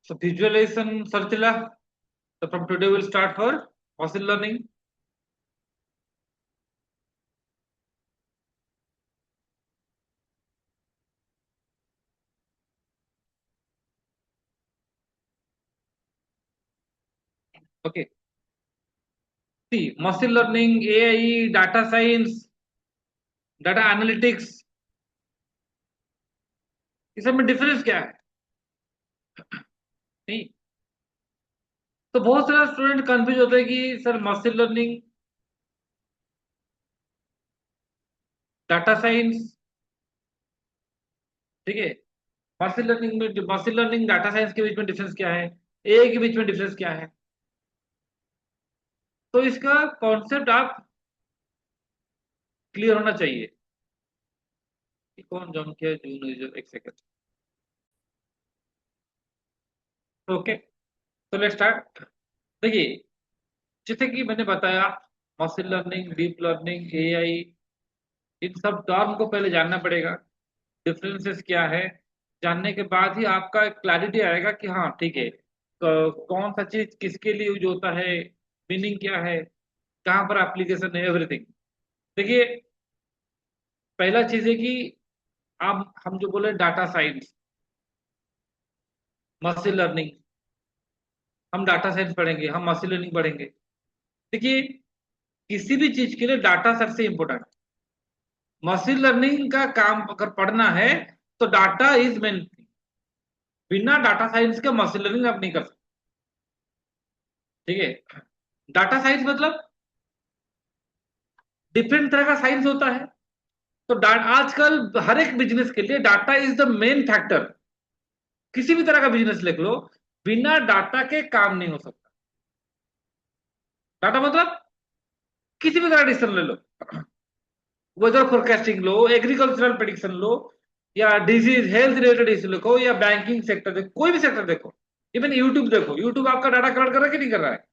So visualization, Sarchila. So from today we'll start for machine learning. Okay. See, machine learning, AI, data science, data analytics, इस सब में difference क्या है? नहीं, तो बहुत सारे स्टूडेंट कंफ्यूज होते हैं कि sir machine learning, data science, ठीक है, मशीन लर्निंग डाटा साइंस के बीच में डिफरेंस क्या है, एआई के बीच में डिफरेंस क्या है? तो इसका कॉन्सेप्ट आप क्लियर होना चाहिए कि कौन जॉन किया जून, एक सेकंड। ओके, तो लेट्स स्टार्ट। देखिए, जैसे कि मैंने बताया, machine learning, deep learning, AI, इन सब टर्म को पहले जानना पड़ेगा, डिफरेंसेस क्या है। जानने के बाद ही आपका क्लैरिटी आएगा कि हाँ ठीक है, तो कौन सा चीज किसके लिए यूज होता है, मीनिंग क्या है, कहाँ पर एप्लीकेशन है, एवरीथिंग। देखिए, पहला चीज है कि आप हम जो बोले डाटा साइंस, मशीन लर्निंग, हम डाटा साइंस पढ़ेंगे, हम मशीन लर्निंग पढ़ेंगे। देखिए, किसी भी चीज के लिए डाटा सबसे इंपॉर्टेंट। मशीन लर्निंग का काम अगर पढ़ना है तो डाटा इज मेन। बिना डाटा साइंस के मशीन लर्निंग आप नहीं कर सकते। ठीक है, डाटा साइंस मतलब डिफरेंट तरह का साइंस होता है। तो आजकल हर एक बिजनेस के लिए data is the main factor. किसी भी तरह का बिजनेस लिख लो, बिना डाटा के काम नहीं हो सकता। डाटा मतलब किसी भी तरह का डिसीजन ले लो, वेदर फोरकास्टिंग लो, एग्रीकल्चरल प्रेडिक्शन लो, या डिजीज हेल्थ रिलेटेड इश्यू लिखो, या बैंकिंग सेक्टर देखो, कोई भी सेक्टर देखो। इवन यूट्यूब देखो, यूट्यूब आपका डाटा कलेक्ट कर रहा है कि नहीं कर रहा है?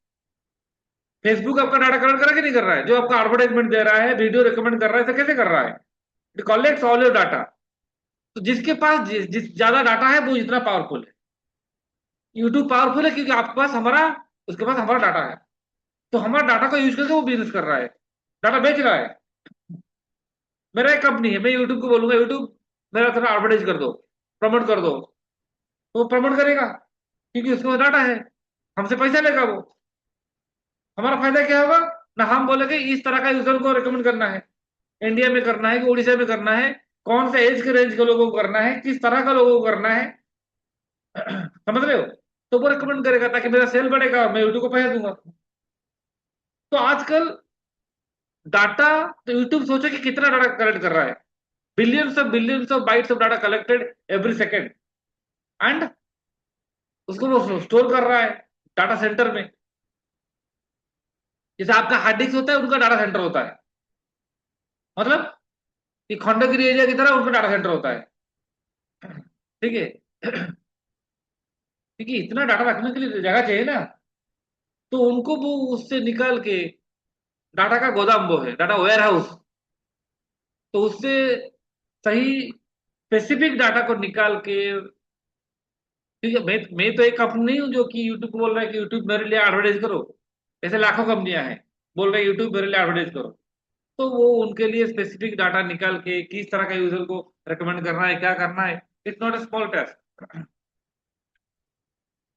फेसबुक आपका डाटा कलेक्ट कर रहा है कि नहीं कर रहा है? जो आपका एडवर्टाइजमेंट दे रहा है, वीडियो रिकमेंड कर रहा है, इसे कैसे कर रहा है? It collects all your data. तो जिसके पास जिस ज्यादा डाटा है वो इतना पावरफुल है। यूट्यूब पावरफुल है क्योंकि आपके पास हमारा, उसके पास हमारा डाटा है। तो हमारा डाटा को यूज करके वो बिजनेस कर रहा है, डाटा बेच रहा है। मेरा एक कंपनी है, मैं यूट्यूब को बोलूंगा यूट्यूब मेरा थोड़ा एडवर्टाइज कर दो, प्रमोट कर दो, तो वो प्रमोट करेगा क्योंकि उसके पास डाटा है। हमसे पैसा लेगा वो। हमारा फायदा क्या होगा? ना हम बोलेंगे इस तरह का यूजर को रिकमेंड करना है, इंडिया में करना है कि उड़ीसा में करना है, कौन से एज के रेंज के लोगों को करना है, किस तरह का लोगों को करना है। समझ रहे हो? तो वो रिकमेंड करेगा ताकि मेरा सेल बढ़ेगा और मैं यूट्यूब को पैसा दूंगा। तो आजकल डाटा, तो यूट्यूब सोचो कि कितना डाटा कलेक्ट कर रहा है। Billions of bytes of data collected every second, and उसको वो स्टोर कर रहा है डाटा सेंटर में। जैसे आपका हार्ड डिस्क होता है, उनका डाटा सेंटर होता है। मतलब कि खंडगिरी एरिया की तरह उनका डाटा सेंटर होता है। ठीक है, क्योंकि इतना डाटा रखने के लिए जगह चाहिए ना। तो उनको वो उससे निकाल के, डाटा का गोदाम वो है, डाटा वेयर हाउस। तो उससे सही स्पेसिफिक डाटा को निकाल के, ठीक है, मैं तो एक कंपनी नहीं हूँ जो कि यूट्यूब को बोल रहा है कि यूट्यूब मेरे लिए एडवर्टाइज करो। ऐसे लाखों कंपनियां हैं बोल रहे हैं यूट्यूब मेरे लिए एडवर्टाइज करो। तो वो उनके लिए स्पेसिफिक डाटा निकाल के किस तरह का यूजर को रिकमेंड करना है, क्या करना है, it's not a small task.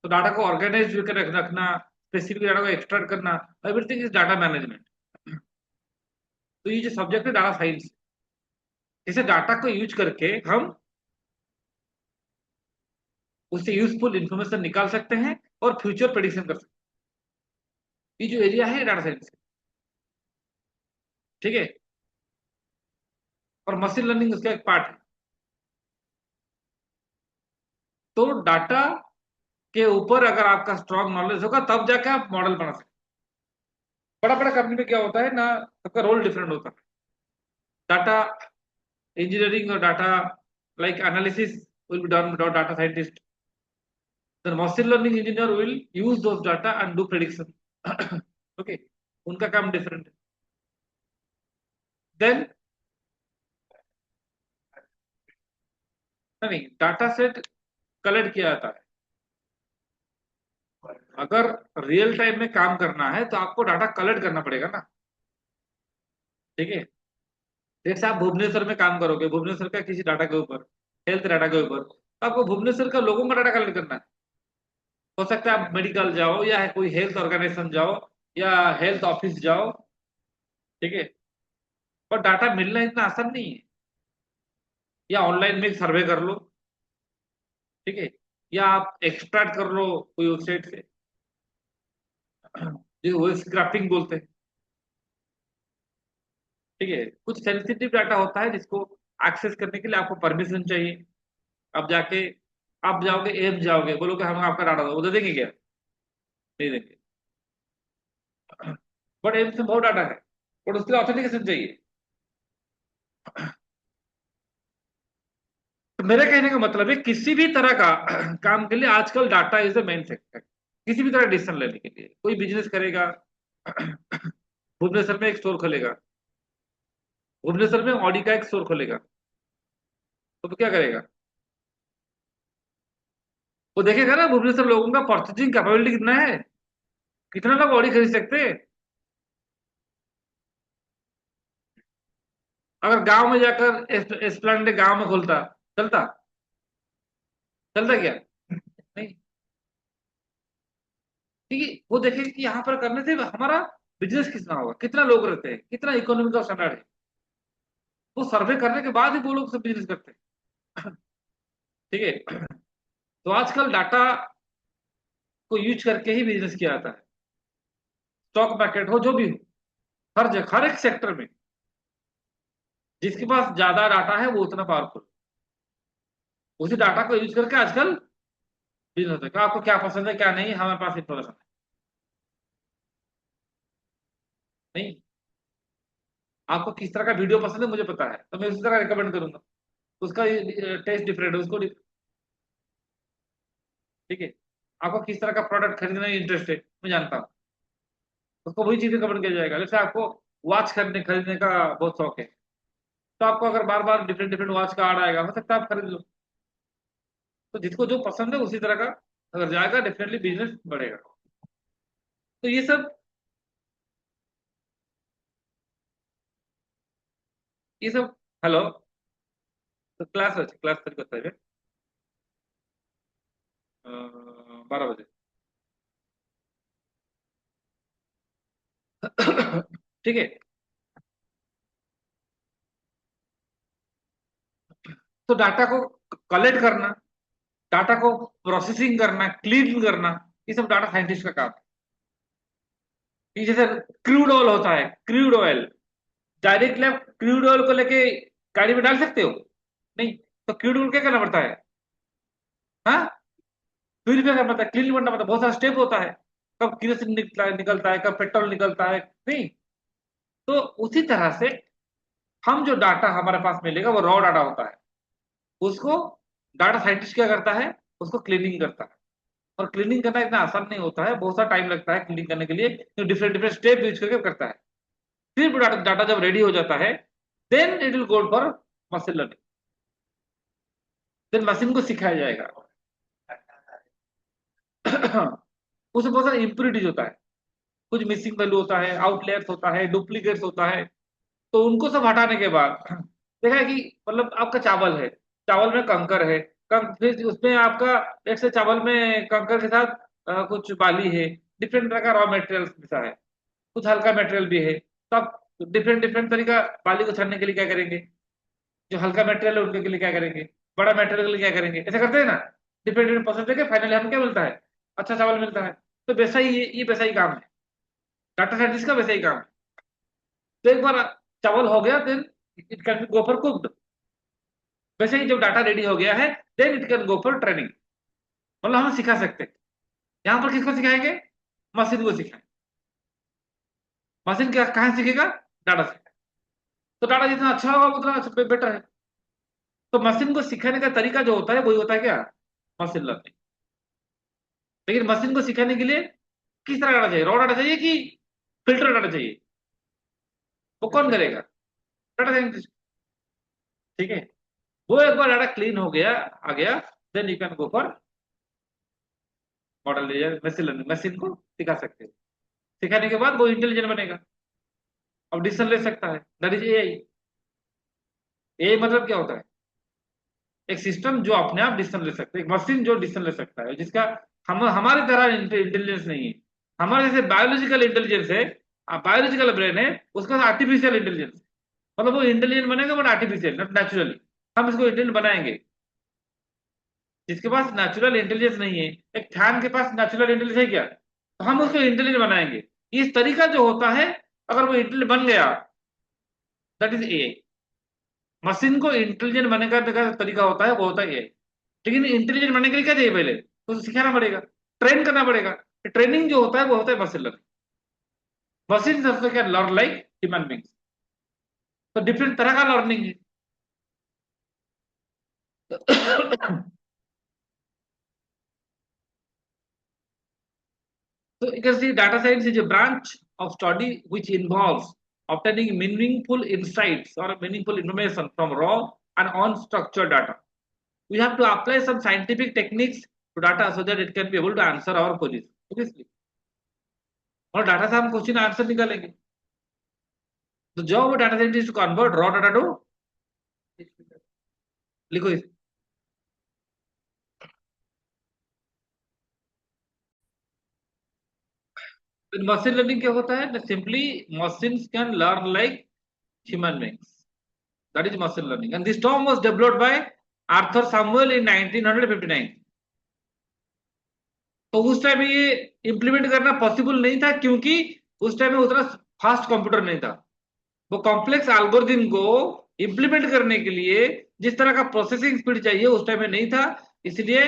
तो डाटा को ऑर्गेनाइज करके रखना, स्पेसिफिक डाटा को एक्सट्रैक्ट करना, एवरीथिंग इज डाटा मैनेजमेंट। तो ये जो सब्जेक्ट है डाटा साइंस, इसे डाटा को यूज करके हम उससे यूजफुल इंफॉर्मेशन निकाल सकते हैं और फ्यूचर प्रेडिक्शन कर सकते हैं। ये जो एरिया है डाटा साइंस, ठीक है, और मशीन लर्निंग उसका एक पार्ट है। तो डाटा के ऊपर अगर आपका स्ट्रॉन्ग नॉलेज होगा तब जाके आप मॉडल बना सकते हैं। बड़ा बड़ा कंपनी में क्या होता है ना, सबका रोल डिफरेंट होता है। डाटा इंजीनियरिंग और data like analysis will be done without data scientist. The machine learning engineer will use those data and do prediction. Okay, उनका काम डिफरेंट है। देन नहीं, डाटा सेट कलेक्ट किया जाता है। अगर रियल टाइम में काम करना है तो आपको डाटा कलेक्ट करना पड़ेगा ना। ठीक है, जैसे आप भुवनेश्वर में काम करोगे, भुवनेश्वर का किसी डाटा के ऊपर, हेल्थ डाटा के ऊपर, तो आपको भुवनेश्वर का लोगों का डाटा कलेक्ट करना है। हो सकता है आप मेडिकल जाओ या कोई हेल्थ ऑर्गेनाइजेशन जाओ या हेल्थ ऑफिस जाओ। ठीक है, और डाटा मिलना इतना आसान नहीं है। या ऑनलाइन में एक सर्वे कर लो। ठीक है, या आप एक्सट्रैक्ट कर लो कोई वेबसाइट से, जो वो स्क्रैपिंग बोलते हैं। ठीक है, कुछ सेंसिटिव डाटा होता है जिसको एक्सेस करने के लिए आपको परमिशन चाहिए। अब जाके आप जाओगे, एम्स जाओगे, बोलोगे हम आपका डाटा दो, वो दे देंगे क्या? नहीं देंगे। बट एम्स में बहुत डाटा है, और उसके लिए ऑथेंटिकेशन चाहिए। तो मेरे कहने का मतलब है किसी भी तरह का काम के लिए आजकल data is the main factor. किसी भी तरह डिसीजन लेने के लिए, कोई बिजनेस करेगा, भुवनेश्वर में एक स्टोर खोलेगा, भुवनेश्वर में ऑडी का एक स्टोर खोलेगा, तो क्या करेगा? वो देखेगा ना भुवनेश्वर लोगों का परचेजिंग कैपेबिलिटी कितना है, कितना लोग ऑडी खरीद सकते हैं। अगर गांव में जाकर एस्प्लेंड गांव में खोलता, चलता? चलता क्या? नहीं। क्योंकि वो देखेगा कि यहाँ पर करने से हमारा बिजनेस कितना होगा, कितना लोग रहते हैं, कितना इकोनॉमी का स्टैंडर्ड है। वो सर्वे करने के बाद ही वो लोग सब बिजनेस करते हैं। ठीक है, तो आजकल डाटा को यूज करके ही बिजनेस किया जाता है। स्टॉक मार्केट हो, जो भी हो, हर जगह, हर एक सेक्टर में जिसके पास ज्यादा डाटा है वो उतना पावरफुल। उसी डाटा को यूज करके आजकल बिजनेस होता है कि आपको क्या पसंद है क्या नहीं, हमारे पास इंफॉर्मेशन है। नहीं, आपको किस तरह का वीडियो पसंद है मुझे पता है, तो मैं उसी तरह रिकमेंड करूंगा। उसका टेस्ट डिफरेंट है, उसको ठीक है, आपको किस तरह का प्रोडक्ट खरीदने में इंटरेस्ट है मैं जानता हूँ, उसको वही चीज रिकमेंड किया जाएगा। जैसे आपको वॉच खरीदने का बहुत शौक है, तो आपको अगर बार बार डिफरेंट डिफरेंट वॉच का आड़ आएगा, हो सकता है आप खरीद लो। तो जिसको जो पसंद है उसी तरह का अगर जाएगा, डेफिनेटली बिजनेस बढ़ेगा। तो ये सब, ये सब। हेलो, तो क्लास तक करता है 12 बजे। ठीक है, तो डाटा को कलेक्ट करना, डाटा को प्रोसेसिंग करना, क्लीन करना, ये सब डाटा साइंटिस्ट का काम है। ये जैसे क्रूड ऑयल होता है, क्रूड ऑयल, डायरेक्टली आप क्रूड ऑयल को लेके गाड़ी में डाल सकते हो? नहीं। तो क्रूड ऑयल क्या करना पड़ता है? हाँ, प्यूरिफाई करना पड़ता है, क्लीन करना पड़ता है, बहुत सारा स्टेप होता है। कब किरोसिन निकलता है, कब पेट्रोल निकलता है, नहीं। तो उसी तरह से हम जो डाटा हमारे पास मिलेगा वो रॉ डाटा होता है। उसको डाटा साइंटिस्ट क्या करता है? उसको क्लीनिंग करता है। और क्लीनिंग करना इतना आसान नहीं होता है, बहुत सारा टाइम लगता है क्लीनिंग करने के लिए, तो डिफरेंट डिफरेंट स्टेप यूज करके करता है। फिर डाटा जब रेडी हो जाता है, then it will go for machine learning. Then machine को सिखाया जाएगा। उसमें बहुत सारा इम्प्योरिटीज होता है, कुछ मिसिंग वैल्यू होता है, आउटलेयर्स होता है, डुप्लीकेट्स होता है। तो उनको सब हटाने के बाद देखा है कि मतलब आपका चावल है, चावल में कंकर है, फिर उसमें आपका जैसे चावल में कंकर के साथ कुछ बाली है, डिफरेंट तरह का रॉ मटेरियल मिला है, कुछ हल्का मटेरियल भी है। तो आप डिफरेंट डिफरेंट तरीका बाली को छानने के लिए क्या करेंगे? जो हल्का मटेरियल है उनके लिए क्या करेंगे, बड़ा मटेरियल के लिए क्या करेंगे, ऐसा करते हैं ना। डिफरेंट डिफरेंट प्रोसेस देके फाइनली हमें क्या मिलता है? अच्छा चावल मिलता है। तो वैसा ही ये वैसा ही काम है, डाटा साइंटिस्ट का वैसा ही काम है। तो एक बार चावल हो गया, then it can go for cooked. वैसे ही जब डाटा रेडी हो गया है, then it can go for training. मतलब हम सिखा सकते हैं। यहाँ पर किसको सिखाएंगे? मशीन को सिखाएंगे। मशीन क्या कहाँ सीखेगा? डाटा से। तो डाटा जितना अच्छा होगा उतना अच्छा बेटर है। तो मशीन को सिखाने का तरीका जो होता है वही होता है क्या? Machine learning. लेकिन मशीन को सिखाने के लिए किस तरह डाटा चाहिए? रॉ डाटा चाहिए कि फिल्टर डाटा चाहिए? वो कौन करेगा? Data scientist. ठीक है, वो एक बार डाटा क्लीन हो गया, आ गया, then you can go for model machine learning, machine को सिखा सकते हो। सिखाने के बाद वो इंटेलिजेंट बनेगा, अब डिसीजन ले सकता है। That is AI. एआई मतलब क्या होता है? एक सिस्टम जो अपने आप डिसीजन ले सकता है, एक मशीन जो डिसीजन ले सकता है, जिसका हम हमारी तरह इंटेलिजेंस नहीं है। हमारे जैसे बायोलॉजिकल इंटेलिजेंस है, बायोलॉजिकल ब्रेन है, उसका आर्टिफिशियल इंटेलिजेंस। मतलब वो इंटेलिजेंट बनेगा बट आर्टिफिशियल, नॉट नेचुरली। हम इसको इंटेलिजेंट बनाएंगे। जिसके पास नेचुरल इंटेलिजेंस नहीं है, एक फैन के पास नेचुरल इंटेलिजेंस है क्या, तो हम उसको इंटेलिजेंट बनाएंगे। इस तरीका जो होता है, अगर वो इंटेलिजेंट बन गया, दैट इज एआई। मशीन को इंटेलिजेंट बनने का तरीका होता है, वो होता है एआई। लेकिन इंटेलिजेंट बनने के लिए क्या चाहिए? पहले तो सिखाना पड़ेगा, ट्रेन करना पड़ेगा। ट्रेनिंग जो होता है वो होता है मशीन लर्निंग। मशीन सबसे क्या लर्न लाइक ह्यूमन बींग्स। तो डिफरेंट तरह का लर्निंग है। So you can see data science is a branch of study which involves obtaining meaningful insights or meaningful information from raw and unstructured data. We have to apply some scientific techniques to data so that it can be able to answer our queries. Obviously, और data से हम question answer निकालेंगे। तो job data scientist to convert raw data to, लिखो इस machine learning क्या होता है? Simply machines can learn like human beings. That is machine learning. And this term was developed by Arthur Samuel in 1959. तो उस time में ये implement करना पॉसिबल नहीं था, क्योंकि उस टाइम में उतना फास्ट कंप्यूटर नहीं था। वो कॉम्प्लेक्स एल्गोरिथम को इंप्लीमेंट करने के लिए जिस तरह का प्रोसेसिंग स्पीड चाहिए उस टाइम में नहीं था, इसलिए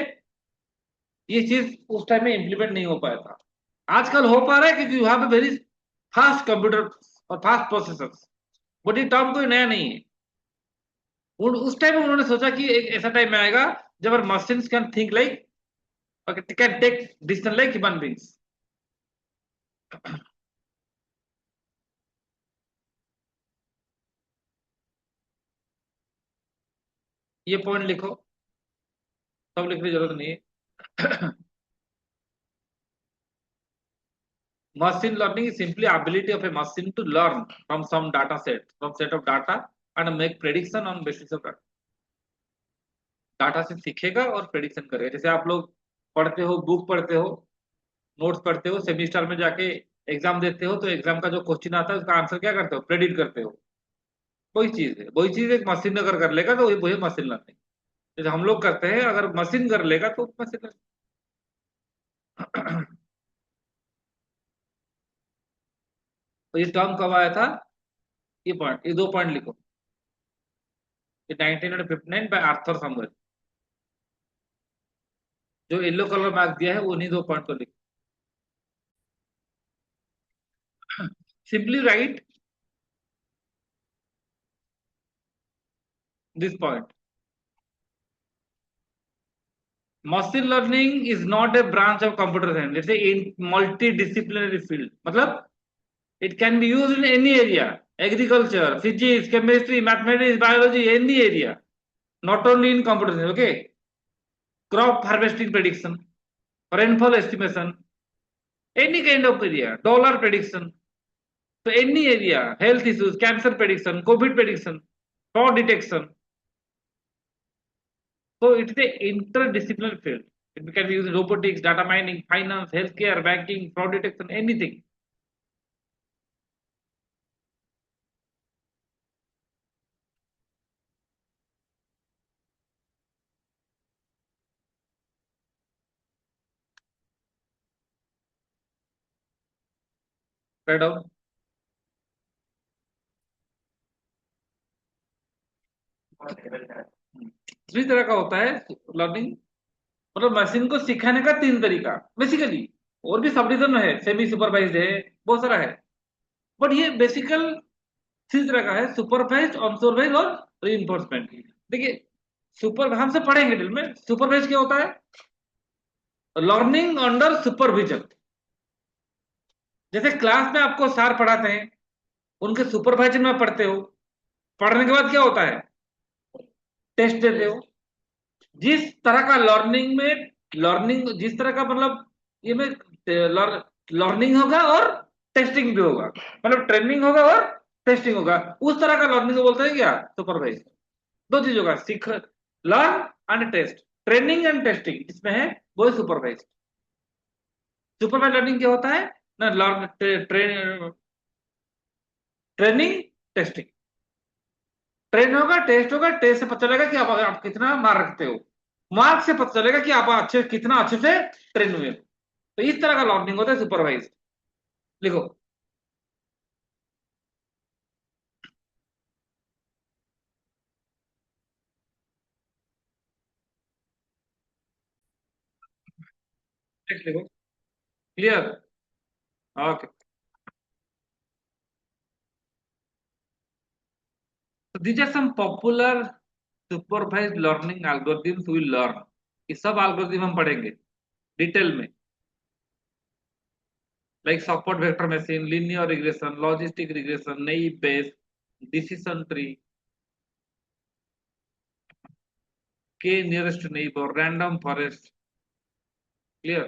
ये चीज उस टाइम में इंप्लीमेंट नहीं हो पाया था। आजकल हो पा रहा है क्योंकि you have very fast computer और फास्ट प्रोसेसर्स। बट ये टर्म कोई नया नहीं है। उस टाइम में उन्होंने सोचा कि एक ऐसा टाइम में आएगा जब machines can think like, can take decision like human beings. ये पॉइंट लिखो, सब लिखने की जरूरत नहीं है। Machine learning is simply ability of a machine to learn from some data set, from set of data, and make prediction on basis of data. Data से सीखेगा और प्रेडिक्शन करेगा। जैसे आप लोग पढ़ते हो, बुक पढ़ते हो, नोट्स पढ़ते हो, सेमिस्टर में जाके एग्जाम देते हो, तो एग्जाम का जो क्वेश्चन आता है उसका आंसर क्या करते हो? प्रेडिक्ट करते हो। वही चीज है, वही चीज एक मशीन अगर कर लेगा तो वही मशीन लर्निंग। जैसे हम लोग करते हैं, अगर मशीन कर लेगा तो मशीन लर्निंग। तो ये टर्म कब आया था? ये पॉइंट, ये दो पॉइंट लिखो। ये 1959 बाय आर्थर समवेल। जो येलो कलर मार्क दिया है उन्हीं दो पॉइंट को लिखो। Simply write this point. Machine learning is not a branch of computer science, it's a multi disciplinary field. मतलब it can be used in any area: agriculture, physics, chemistry, mathematics, biology, any area, not only in computer science. Okay, crop harvesting prediction, rainfall estimation, any kind of area, dollar prediction. So any area, health issues, cancer prediction, COVID prediction, fraud detection. So it is a interdisciplinary field. It can be used in robotics, data mining, finance, healthcare, banking, fraud detection, anything. Write down. इसी तरह का होता है learning. मतलब machine को सिखाने का तीन तरीका बेसिकली, और भी सब डिविजन है, सेमी सुपरवाइज्ड है, बहुत सारा है। बट ये बेसिकल तीन तरह का है: सुपरवाइज्ड, अनसुपरवाइज्ड और रीइंफोर्समेंट। देखिए, सुपर हम से पढ़ेंगे डिटेल में। सुपरवाइज क्या होता है? Learning under supervision. जैसे क्लास में आपको सर पढ़ाते हैं, उनके सुपरवाइजन में पढ़ते हो, पढ़ने के बाद क्या होता है? टेस्ट देते हो। जिस तरह का लर्निंग में, लर्निंग जिस तरह का मतलब ये में लर्निंग होगा और टेस्टिंग भी होगा, मतलब ट्रेनिंग होगा और टेस्टिंग होगा। उस तरह का लर्निंग को बोलते हैं क्या, सुपरवाइज। दो चीजों का सीख, learn and test, training and testing इसमें है, वो है सुपरवाइज। सुपरवाइज लर्निंग क्या होता है ना, लर्न ट्रेनिंग टेस्टिंग, ट्रेन होगा टेस्ट होगा, टेस्ट से पता चलेगा कि आप कितना मार्क रखते हो, मार्क से पता चलेगा कि आप अच्छे कितना अच्छे से ट्रेन हुए हो। तो इस तरह का लर्निंग होता है सुपरवाइज। लिखो। नेक्स्ट लिखो। Clear. Okay. So these are some popular supervised learning algorithms we learn। ये सब एल्गोरिथम हम पढ़ेंगे डिटेल में, like support vector machine, linear regression, logistic regression, नई बेस, डिसीजन ट्री, के nearest neighbour, random forest. Clear.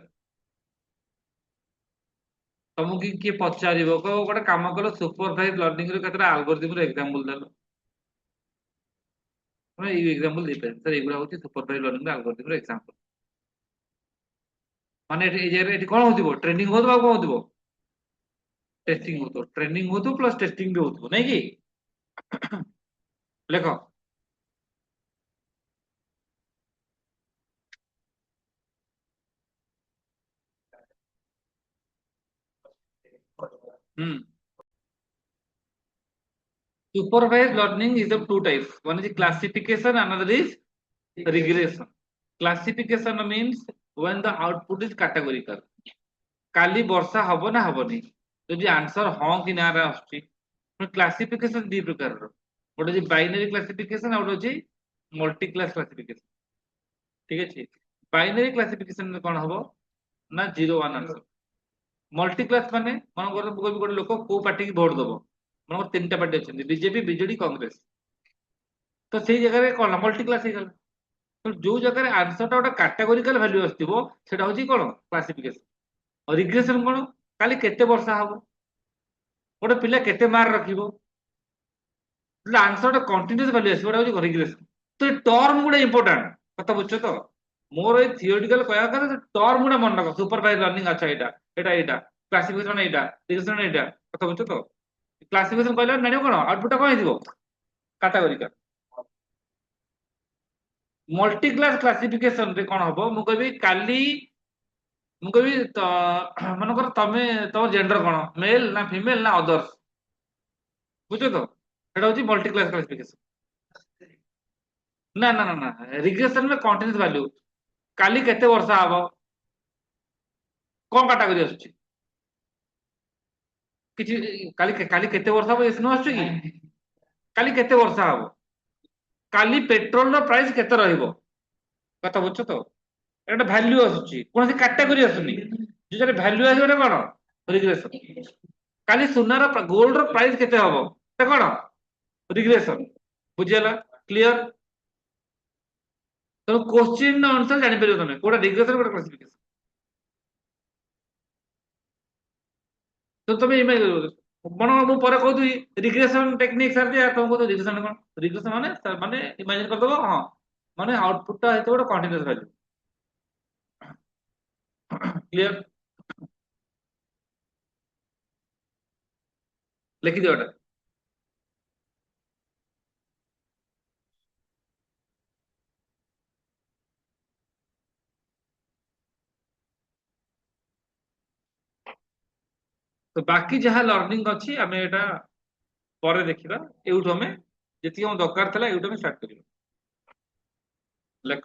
ତମକୁ କିଏ ପଚାରିବ କହିବ ଗୋଟେ କାମ କଲ ସୁପରଭାଇଜ ଲର୍ଣ୍ଣିଂ ର କେତେଟା ଆଲଗୋରିଦମ ର ଏକ୍ସାମ୍ପଲ ଦେଲ, ତମେ ଏଇ ଏକ୍ସାମ୍ପଲ ଦେଇପାରିବ ସାର୍, ଏଇଗୁଡ଼ା ହଉଛି ସୁପରଭାଇଜ ଲର୍ଣ୍ଣିଂ ର ଆଲଗୋରିଦମ ର ଏକ୍ସାମ୍ପଲ। ମାନେ ଏଠି ଏଇ ଜାଗାରେ ଏଠି କଣ ହଉଥିବ, ଟ୍ରେନିଂ ହଉଥିବ ଆଉ କଣ ହଉଥିବ, ଟେଷ୍ଟିଂ ହଉଥିବ, ଟ୍ରେନିଂ ହଉଥିବ ପ୍ଲସ ଟେଷ୍ଟିଂ ବି ହଉଥିବ ନାଇଁ କି। ଲେଖ। ହୁଁ। Supervised learning is of two types. One is classification, another is regression. Classification means when the output is categorical. କାଲି ବର୍ଷା ହବ ନା ହବନି, ଯଦି ଆନ୍ସର ହଁ କି ନା ରେ ଆସୁଛି। କ୍ଲାସିଫିକେସନ ଦି ପ୍ରକାରର, ଗୋଟେ ଅଛି ବାଇନାରୀ କ୍ଲାସିଫିକେସନ ଆଉ ଗୋଟେ ଅଛି ମଲ୍ଟି କ୍ଲାସ କ୍ଲାସିଫିକେସନ। ଠିକ ଅଛି। ବାଇନାରୀ କ୍ଲାସିଫିକେସନ କଣ ହବ ନା zero one answer. Multi class ମାନେ ମନେକର ମୁଁ କହିବି ଗୋଟେ ଲୋକ କୋଉ ପାର୍ଟି କି ଭୋଟ ଦବ, ମନେକର ତିନିଟା ପାର୍ଟି ଅଛନ୍ତି ବିଜେପି ବିଜେଡି କଂଗ୍ରେସ, ତ ସେଇ ଜାଗାରେ କଣ ମଲ୍ଟି କ୍ଲାସ ହେଇଗଲା। ତ ଯୋଉ ଜାଗାରେ ଆନ୍ସରଟା ଗୋଟେ କାଟାଗୋରିକାଲ ଭାଲ୍ୟୁ ଆସିଥିବ ସେଟା ହଉଛି କଣ କ୍ଲାସିଫିକେସନ। ଆଉ ରିଗ୍ରେସନ କଣ, କାଲି କେତେ ବର୍ଷା ହବ, ଗୋଟେ ପିଲା କେତେ ମାର୍କ ରଖିବ, ଆନ୍ସର କଣ୍ଟିନ୍ୟୁସ ଭାଲ୍ୟୁ ଆସିବ, ଏଟା ହଉଛି ରିଗ୍ରେସନ। ତ ଏ ଟର୍ମ ଗୁଡା ଇମ୍ପୋର୍ଟାଣ୍ଟ, କଥା ବୁଝଛ ତ। ମୋର ଏଇ ଥିଓରିଟିକାଲ କହିବା କଥା ଟର୍ମ ଗୁଡା ମନେ ରଖ, ସୁପରଭାଇଜ ଲର୍ଣ୍ଣିଂ ଆଚ୍ଛା ଏଇଟା ଏଇଟା ଏଇଟା, କ୍ଲାସିଫିକେସନ ଏଇଟା, ରିଗ୍ରେସନ ଏଇଟା, କଥା ବୁଝଛ ତ। କ୍ଲାସିଫିକେସନ କହିଲେ ଜାଣିବ କଣ ଆଉଟପୁଟ କଣ ହେଇଥିବ, କାଟାଗୋରିକାଲ। ମଲ୍ଟି କ୍ଲାସ କ୍ଲାସିଫିକେସନ ରେ କଣ ହବ, ମୁଁ କହିବି କାଲି, ମୁଁ କହିବି ମନେକର ତମେ ତମ ଜେଣ୍ଡର କଣ, ମେଲ ନା ଫିମେଲ ନା ଅଦର୍ସ, ବୁଝଛ ତ, ସେଟା ହଉଛି ମଲ୍ଟି କ୍ଲାସ କ୍ଲାସିଫିକେସନ। ନା ନା ନା ନା, ରିଗ୍ରେସନ କଣ୍ଟିନ୍ୟୁସ ଭାଲ୍ୟୁ, କାଲି କେତେ ବର୍ଷା ହବ, କଣ କାଟାଗୋରି ଆସୁଛି, କିଛି କାଲି କାଲି କେତେ ବର୍ଷା ହବ ଏସ ନ ଆସୁଛି କି, କାଲି କେତେ ବର୍ଷା ହବ, କାଲି ପେଟ୍ରୋଲର ପ୍ରାଇସ କେତେ ରହିବ, କଥା ବୁଝଛ ତ। ଗୋଟେ ଭ୍ୟାଲ୍ୟୁ ଆସୁଛି, କୌଣସି କାଟାଗୋରୀ ଆସୁନି, ଯୋଉଟାରେ ଭ୍ୟାଲ୍ୟୁ ଆସିବ ଗୋଟେ କଣ ରିଗ୍ରେସନ। କାଲି ସୁନାର ଗୋଲ୍ଡ ର ପ୍ରାଇସ କେତେ ହବ, ସେଟା କଣ ରିଗ୍ରେସନ। ବୁଝିଗଲା। କ୍ଲିୟର। ତେଣୁ କୋଶ୍ଚିନ୍ ଅନୁସାରେ ଜାଣିପାରିବ ତମେ କୋଉଟା ରିଗ୍ରେସନ କୋଉଟା କ୍ଲାସିଫିକେସନ। ତ ତମେ କଣ ମୁଁ ପରେ କହୁଥିବି ରିଗ୍ରେସନ ଟେକ୍ନିକ ସାର ଦିଆ, ତମକୁ କହୁଥିବି ରିଗ୍ରେସନ କଣ, ରିଗ୍ରେସନ ମାନେ ଇମାଜିନ କରିଦବ ହଁ, ମାନେ ଆଉଟପୁଟ ଟା ହେଇଥିବ ଗୋଟେ କଣ୍ଟିନ୍ୟୁଅସ ଭାଲ୍ୟୁ। କ୍ଲିୟର। ଲେଖିଦିଅ ଏଟା। ତ ବାକି ଯାହା ଲର୍ଣ୍ଣିଂ ଅଛି ଆମେ ଏଟା ପରେ ଦେଖିବା, ଏଇଠୁ ଆମେ ଯେତିକି ଆମ ଦରକାର ଥିଲା ଏଇଠୁ ଆମେ ଷ୍ଟାର୍ଟ କରିବା। ଲେଖ।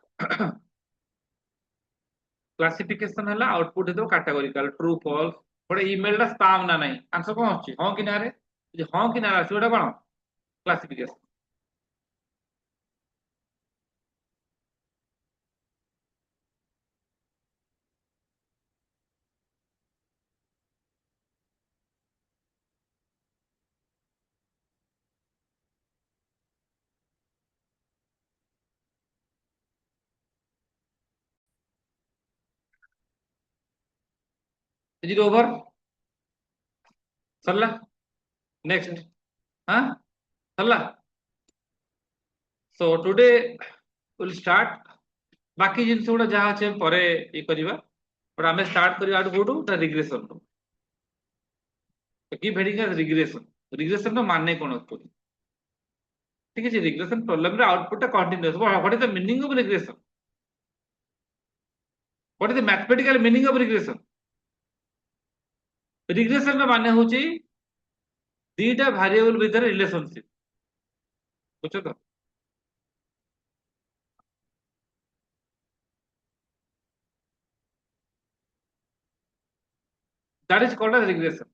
କ୍ଲାସିଫିକେସନ ହେଲା ଆଉଟପୁଟ ହେଇଥିବ କାଟାଗୋରିକାଲ ଟ୍ରୁ ଫଲସ, ଗୋଟେ ଇମେଲ ଟା ସ୍ପାମ ନା ନାହିଁ, ଆନ୍ସର କଣ ଆସୁଛି ହଁ କି ନା ରେ, ଯଦି ହଁ କି ନା ଆସିବ ଏଟା କଣ classification. Is it over? Sarala next. हाँ सरला. So today we'll start. बाकी जिन गुड़ा जहाँ अच्छे परे ये करिवा. But हमें start करिवा आठ कोडू ता regression लो. तो की भेड़िंगा regression. Regression तो मानने कौन होता है? ठीक है जी regression problem रे output टा continuous. What is the meaning of regression? What is the mathematical meaning of regression? Regression रे मानने हो ची दीटा variable with the relationship. बुझो तो? That is called as regression.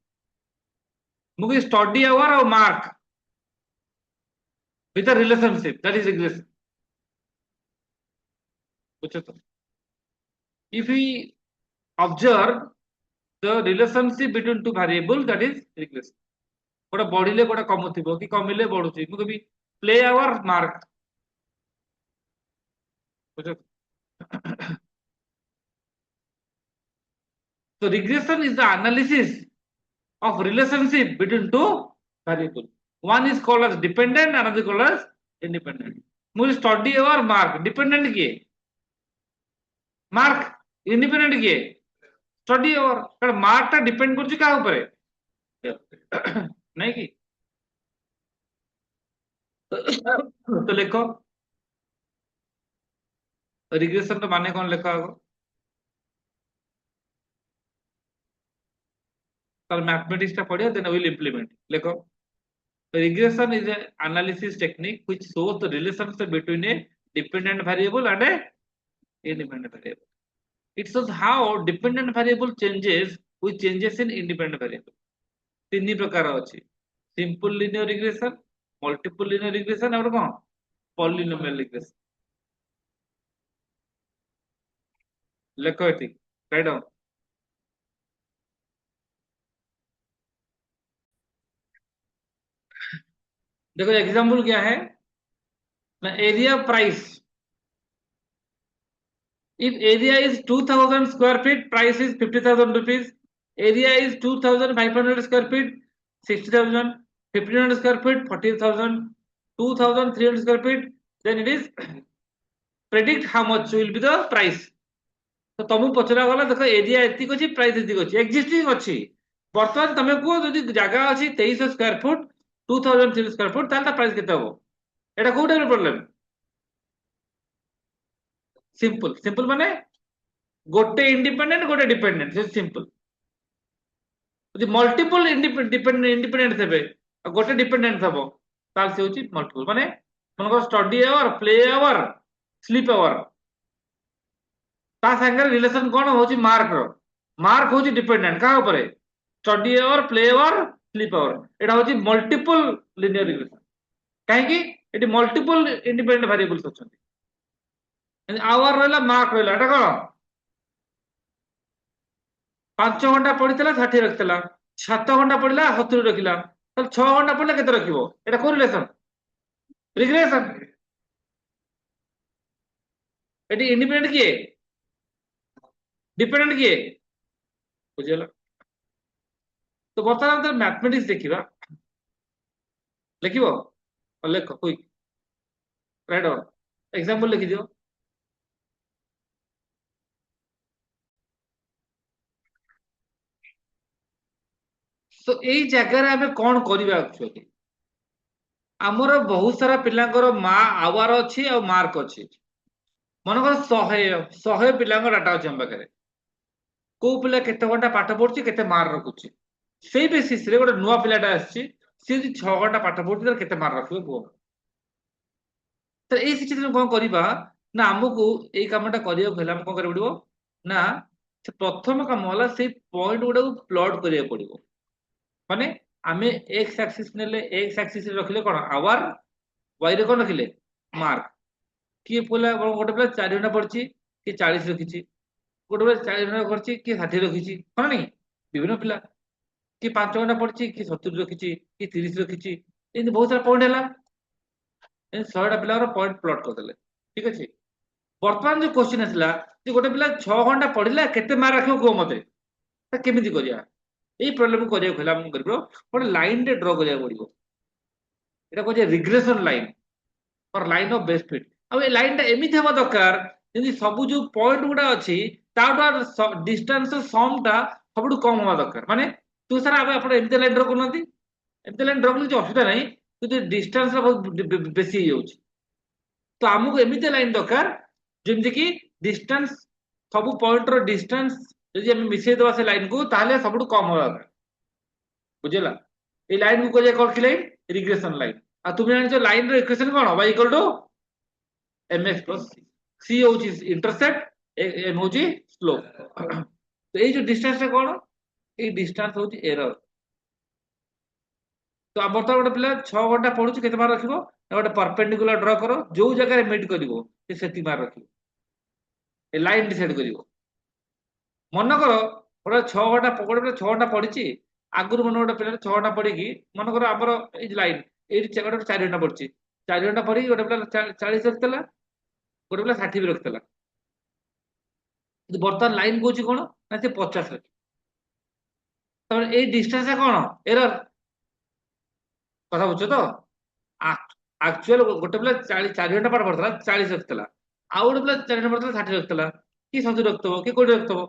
मुझे study hour और mark with a relationship. That is regression. बुझो तो? If we observe the relationship between two variables, that is regression. कोड़ा बढ़िले कोड़ा कम थिबो कि कमिले बढ़ुची मु कभी प्ले आवर मार्क बुझो. So regression is the analysis of relationship between two variables. One is called as dependent, another called as independent. मुझे study our mark dependent किए mark independent किए study our कारण mark टा depend करची का ऊपर है नहीं की तो लिखो रिग्रेशन तो माने कौन लिखा होगा तर मैथमेटिक्स टा पढ़ियो देन विल इंप्लीमेंट लिखो regression is an analysis technique which shows the relationship between a dependent variable and a independent variable. It shows how dependent variable changes with changes in independent variable. तीन प्रकार अछि simple linear regression, multiple linear regression और कौन polynomial regression. लिखो इति write down. देखो example क्या है ना area price. If area is 2000 square feet, price is 50,000 rupees. Area is 2500 square feet, 60,000. 1500 square feet, 40,000. 2300 square feet, then it is predict how much will be the price. तो तुमको पचरा गला देखो area एतिक अछि प्राइस एतिक अछि एक्जिस्टिंग अछि वर्तमान तमे को जदि जगह अछि 2300 स्क्वायर फुट 2003 स्क्वायर फुट तालता प्राइस केते हो एटा कोटा प्रॉब्लम सिंपल सिंपल माने गोटे इंडिपेंडेंट गोटे डिपेंडेंट से सिंपल ଯଦି ମଲ୍ଟିପଲ ଇଣ୍ଡିପେଣ୍ଡେଣ୍ଟ ଥିବେ ଆଉ ଗୋଟେ ଡିପେଣ୍ଡେଣ୍ଟ ଥିବ ତାହେଲେ ସେ ହେଉଛି ମଲ୍ଟିପଲ ମାନେ ମନେକର study hour play hour sleep hour ତା ସାଙ୍ଗରେ ରିଲେସନ କଣ ହଉଛି ମାର୍କର ମାର୍କ ହଉଛି ଡିପେଣ୍ଡେଣ୍ଟ କାହା ଉପରେ study hour play hour sleep hour ଏଟା ହଉଛି ମଲ୍ଟିପଲ ଲିନିୟର ରିଲେସନ କାହିଁକି ଏଠି ମଲ୍ଟିପଲ ଇଣ୍ଡିପେଣ୍ଡେଣ୍ଟ ଭାରିଏବଲ୍ସ ଅଛନ୍ତି ଆୱାର ରହିଲା ମାର୍କ ରହିଲା ଏଟା କଣ 5 ଘଣ୍ଟା ପଢିଥିଲା 60 ରଖିଥିଲା 7 ଘଣ୍ଟା ପଢିଲା 70 ରଖିଲା ତାହେଲେ 6 ଘଣ୍ଟା ପଢିଲେ କେତେ ରଖିବ ଏଟା କୋଉ ରିଲେସନ ରିଗ୍ରେସନ ଏଠି ଇଣ୍ଡିପେଣ୍ଡେଣ୍ଟ କିଏ डिपेंडेंट किए बुझेला तो ବର୍ତ୍ତମାନ ଆମେ ମ୍ୟାଥମେଟିକ୍ସ ଦେଖିବା ଲେଖିବ ଲେଖ କୁଇକ୍ ରାଇଟ୍ ଅନ୍ ଏକ୍ସାମ୍ପଲ ଲେଖିଦିଅ तो ଏଇ ଜାଗାରେ ଆମେ କଣ କରିବା ଆକ୍ଚୁଆଲି ଆମର ବହୁତ ସାରା ପିଲାଙ୍କର ମା ଆୱାର ଅଛି ଆଉ ମାର୍କ ଅଛି ମନେକର 100 ପିଲାଙ୍କ ଡାଟା ଅଛି ଆମ ପାଖରେ କୋଉ ପିଲା କେତେ ଘଣ୍ଟା ପାଠ ପଢୁଛି କେତେ ମାର୍କ ରଖୁଛି ସେଇ ବେସିସ ରେ ଗୋଟେ ନୂଆ ପିଲାଟା ଆସିଛି ସେ ଯଦି 6 ଘଣ୍ଟା ପାଠ ପଢୁଛି ତାର କେତେ ମାର୍କ ରଖିବ କୁହ ତ ଏଇ ସିଚୁଏସନ କଣ କରିବା ନା ଆମକୁ ଏଇ କାମଟା କରିବାକୁ ହେଲେ ଆମେ କଣ କରିବାକୁ ପଡିବ ନା ସେ ପ୍ରଥମ କାମ ହେଲା ସେଇ ପଏଣ୍ଟ ଗୁଡାକୁ ପ୍ଲଟ କରିବାକୁ ପଡିବ ମାନେ ଆମେ एक्स एक्सिस नेले एक्स एक्सिस रे रखिले कोन आवर वाई रे कोन रखिले मार्क किए पोला गोटे पिला 4 घंटा पढ़छि कि 40 रखिछि गोटे पिला 40 घंटा पढ़छि कि 60 रखिछि कोन नहीं विभिन्न पिला कि 5 घंटा पढ़छि कि 70 रखिछि कि 30 रखिछि एंद बहुत सारा पॉइंट हैला ए 100 टा पिला रो पॉइंट प्लॉट कर देले ठीक अछि वर्तमान जो क्वेश्चन आसला जे गोटे पिला 6 घंटा पढ़िला केते मार्क रखियो को मते କେମିତି କରିବା ଏଇ ପ୍ରୋବ୍ଲେମ କରିବାକୁ ହେଲେ ଆମକୁ କରିବ ଗୋଟେ ଲାଇନ ରେ ଡ୍ର କରିବାକୁ ପଡିବ এটা କହୁଛେ regression line or line of best fit ଆଉ ଏ ଲାଇନ ଟା ଏମିତି ହେବା ଦରକାର ଯେମିତି ସବୁ ଯୋଉ ପଏଣ୍ଟ ଗୁଡା ଅଛି ତାଠୁ ଡିଷ୍ଟାନ୍ସ ସମ୍ ଟା ସବୁଠୁ କମ ହବା ଦରକାର ମାନେ ତୁ ସାର୍ ଆମେ ଆପଣ ଏମିତି ଲାଇନ ଡ୍ର କରୁନାହାନ୍ତି ଏମିତି ଲାଇନ ଡ୍ର କଲେ କିଛି ଅସୁବିଧା ନାହିଁ କିନ୍ତୁ ଡିଷ୍ଟାନ୍ସ ଟା ବହୁତ ବେଶୀ ହେଇଯାଉଛି ତ ଆମକୁ ଏମିତି ଲାଇନ ଦରକାର ଯେମିତି କି ଡିଷ୍ଟାନ୍ସ ସବୁ ପଏଣ୍ଟ ର ଡିଷ୍ଟାନ୍ସ ଯଦି ଆମେ ମିଶେଇ ଦେବା ସେ ଲାଇନ କୁ ତାହେଲେ ସବୁଠୁ କମ ହବା ଦରକାର ବୁଝିଲା এই লাইন को কোথায় কল কি লাইন রিগ্রেশন লাইন আর তুমি জানিছো লাইন র ইকুয়েশন কোন y equal to mx plus c হচ্ছে ইন্টারসেপ্ট m হচ্ছে স্লোপ তো এই যে ডিসটেন্সটা কোন এই ডিসটেন্স হচ্ছে এরর তো ବର୍ତ୍ତମାନ ଗୋଟେ ପିଲା 6 ଘଣ୍ଟା ପଢୁଛି କେତେ ମାର୍କ ରଖିବ ଗୋଟେ ପରପେଣ୍ଡିକୁଲାର ଡ୍ର କର ଯୋଉ ଜାଗାରେ ମିଟ୍ କରିବ ସେ ସେତିକି ମାର୍କ ରଖିବ ଏ ଲାଇନ ଡିସାଇଡ କରିବ ମନେକର ଗୋଟେ 6 ଘଣ୍ଟା ଗୋଟେ ପିଲା 6 ଘଣ୍ଟା ପଢିଛି ଆଗରୁ ମନେ ଗୋଟେ ପିଲା 6 ଘଣ୍ଟା ପଢିକି ମନେକର ଆମର ଏଇ ଲାଇନ ଏଇଠି ଗୋଟେ 4 ଘଣ୍ଟା ପଢିଛି 4 ଘଣ୍ଟା ପଢିକି ଗୋଟେ ପିଲା 40 ରଖିଥିଲା ଗୋଟେ ପିଲା 60 ବି ରଖିଥିଲା କିନ୍ତୁ ବର୍ତ୍ତମାନ ଲାଇନ କହୁଛି କଣ ନା ସେ 50 ରଖି ତାପରେ ଏଇ ଡିଷ୍ଟାନ୍ସ କଣ ଏରର କଥା ବୁଝୁଛ ତ ଆକ୍ଚୁଆଲ ଗୋଟେ ପିଲା 4 ଘଣ୍ଟା ପାଠ ପଢୁଥିଲା 40 ରଖିଥିଲା ଆଉ ଗୋଟେ ପିଲା 4 ଘଣ୍ଟା ପଢୁଥିଲା 60 ରଖିଥିଲା କି 70 ରଖିଥିବ କି 20 ରଖିଥିବ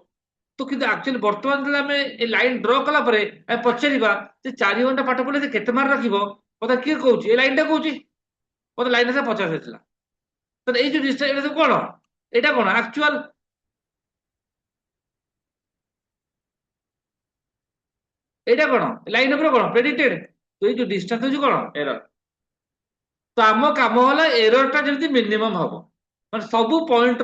ତ କିନ୍ତୁ ଆକ୍ଚୁଆଲି ବର୍ତ୍ତମାନ ଯେତେବେଳେ ଆମେ ଏ ଲାଇନ ଡ୍ର କଲା ପରେ ଆମେ ପଚାରିବା ଯେ 4 ଘଣ୍ଟା ପାଠ ପଢିଲେ ସେ କେତେ ମାର୍କ ରଖିବ କଥା କିଏ କହୁଛି ଏ ଲାଇନ ଟା କହୁଛି ମତେ ଲାଇନ ସେ 50 ହେଇଥିଲା ତ ଏଇ ଯୋଉ ଡିଷ୍ଟାନ୍ସ ଏଇଟା ସବୁ କଣ ଏଇଟା କଣ ଆକ୍ଚୁଆଲ ଏଇଟା କଣ ଲାଇନ ଉପରେ କଣ ପ୍ରେଡିକ୍ଟେଡ ତ ଏଇ ଯୋଉ ଡିଷ୍ଟାନ୍ସ ହଉଛି କଣ ଏରର ତ ଆମ କାମ ହେଲା ଏରର ଟା ଯେମିତି ମିନିମମ ହବ ମାନେ ସବୁ ପଏଣ୍ଟ